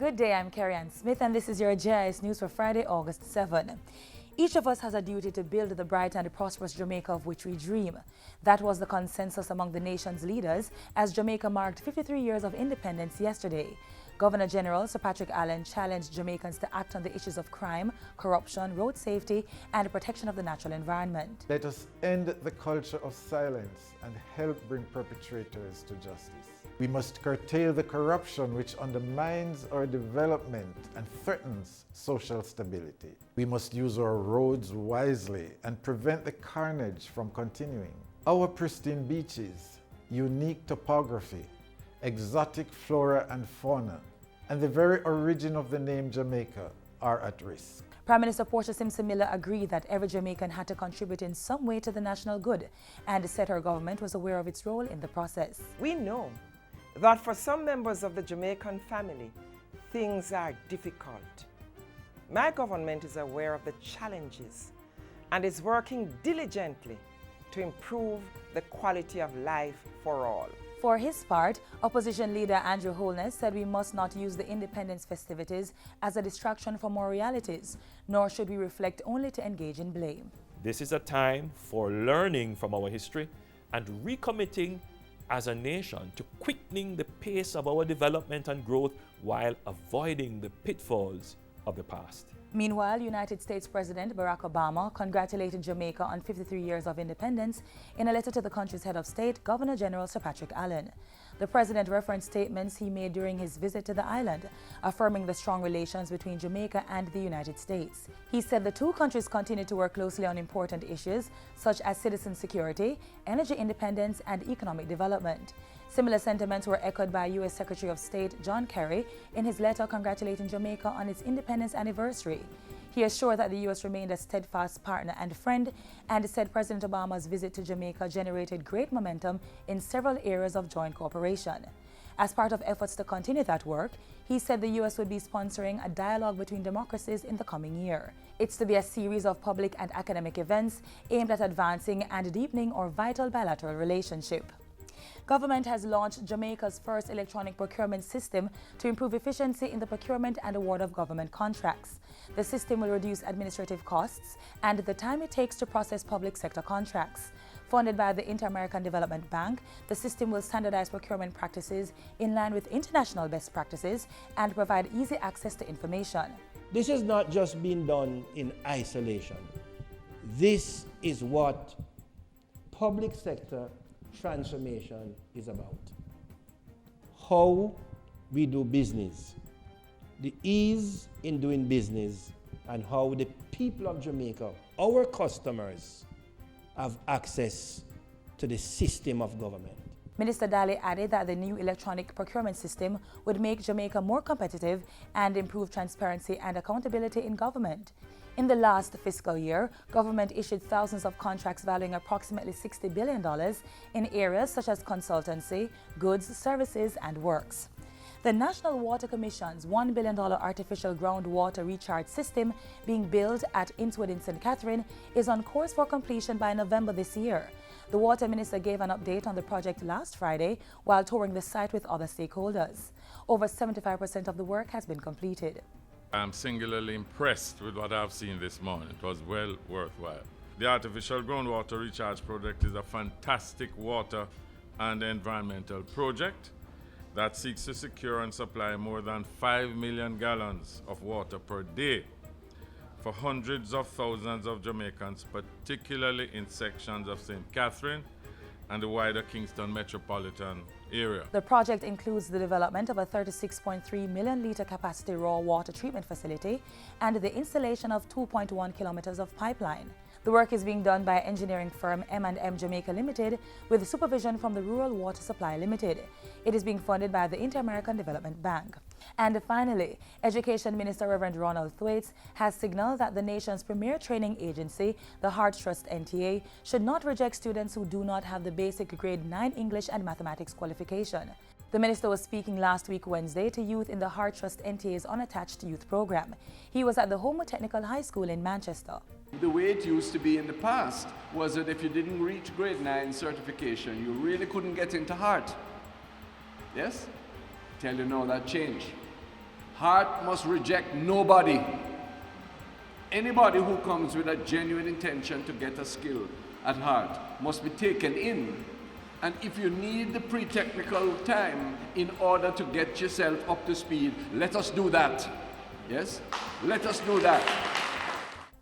Good day, I'm Carrie-Ann Smith and this is your JIS News for Friday, August 7. Each of us has a duty to build the bright and prosperous Jamaica of which we dream. That was the consensus among the nation's leaders as Jamaica marked 53 years of independence yesterday. Governor General Sir Patrick Allen challenged Jamaicans to act on the issues of crime, corruption, road safety, and protection of the natural environment. Let us end the culture of silence and help bring perpetrators to justice. We must curtail the corruption which undermines our development and threatens social stability. We must use our roads wisely and prevent the carnage from continuing. Our pristine beaches, unique topography, exotic flora and fauna, and the very origin of the name Jamaica are at risk. Prime Minister Portia Simpson Miller agreed that every Jamaican had to contribute in some way to the national good and said her government was aware of its role in the process. We know that for some members of the Jamaican family, things are difficult. My government is aware of the challenges and is working diligently to improve the quality of life for all. For his part, opposition leader Andrew Holness said we must not use the independence festivities as a distraction from our realities, nor should we reflect only to engage in blame. This is a time for learning from our history and recommitting as a nation to quickening the pace of our development and growth while avoiding the pitfalls of the past. Meanwhile, United States President Barack Obama congratulated Jamaica on 53 years of independence in a letter to the country's head of state, Governor General Sir Patrick Allen. The president referenced statements he made during his visit to the island, affirming the strong relations between Jamaica and the United States. He said the two countries continue to work closely on important issues such as citizen security, energy independence, and economic development. Similar sentiments were echoed by U.S. Secretary of State John Kerry in his letter congratulating Jamaica on its independence anniversary. He assured that the U.S. remained a steadfast partner and friend and said President Obama's visit to Jamaica generated great momentum in several areas of joint cooperation. As part of efforts to continue that work, he said the U.S. would be sponsoring a dialogue between democracies in the coming year. It's to be a series of public and academic events aimed at advancing and deepening our vital bilateral relationship. Government has launched Jamaica's first electronic procurement system to improve efficiency in the procurement and award of government contracts. The system will reduce administrative costs and the time it takes to process public sector contracts. Funded by the Inter-American Development Bank, the system will standardize procurement practices in line with international best practices and provide easy access to information. This has not just been done in isolation. This is what public sector transformation is about. How we do business, the ease in doing business, and how the people of Jamaica, our customers, have access to the system of government. Minister Daly added that the new electronic procurement system would make Jamaica more competitive and improve transparency and accountability in government. In the last fiscal year, government issued thousands of contracts valuing approximately $60 billion in areas such as consultancy, goods, services, and works. The National Water Commission's $1 billion artificial groundwater recharge system being built at Innswood in St. Catherine is on course for completion by November this year. The Water Minister gave an update on the project last Friday while touring the site with other stakeholders. Over 75% of the work has been completed. I'm singularly impressed with what I've seen this morning. It was well worthwhile. The artificial groundwater recharge project is a fantastic water and environmental project that seeks to secure and supply more than 5 million gallons of water per day for hundreds of thousands of Jamaicans, particularly in sections of St. Catherine and the wider Kingston metropolitan area. The project includes the development of a 36.3 million litre capacity raw water treatment facility and the installation of 2.1 kilometers of pipeline. The work is being done by engineering firm M&M Jamaica Limited with supervision from the Rural Water Supply Limited. It is being funded by the Inter-American Development Bank. And finally, Education Minister Reverend Ronald Thwaites has signaled that the nation's premier training agency, the Heart Trust NTA, should not reject students who do not have the basic grade 9 English and mathematics qualification. The minister was speaking last week Wednesday to youth in the Heart Trust NTA's unattached youth program. He was at the Homer Technical High School in Manchester. The way it used to be in the past was that if you didn't reach grade 9 certification, you really couldn't get into Heart. Yes? Tell you now that changed. Heart must reject nobody. Anybody who comes with a genuine intention to get a skill at heart must be taken in. And if you need the pre-technical time in order to get yourself up to speed, let us do that. Yes? Let us do that.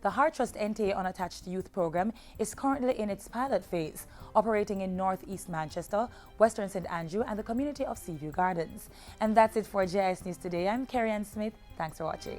The Heart Trust NTA Unattached Youth Program is currently in its pilot phase, operating in Northeast Manchester, Western St. Andrew, and the community of Seaview Gardens. And that's it for JIS News today. I'm Carrie Ann Smith. Thanks for watching.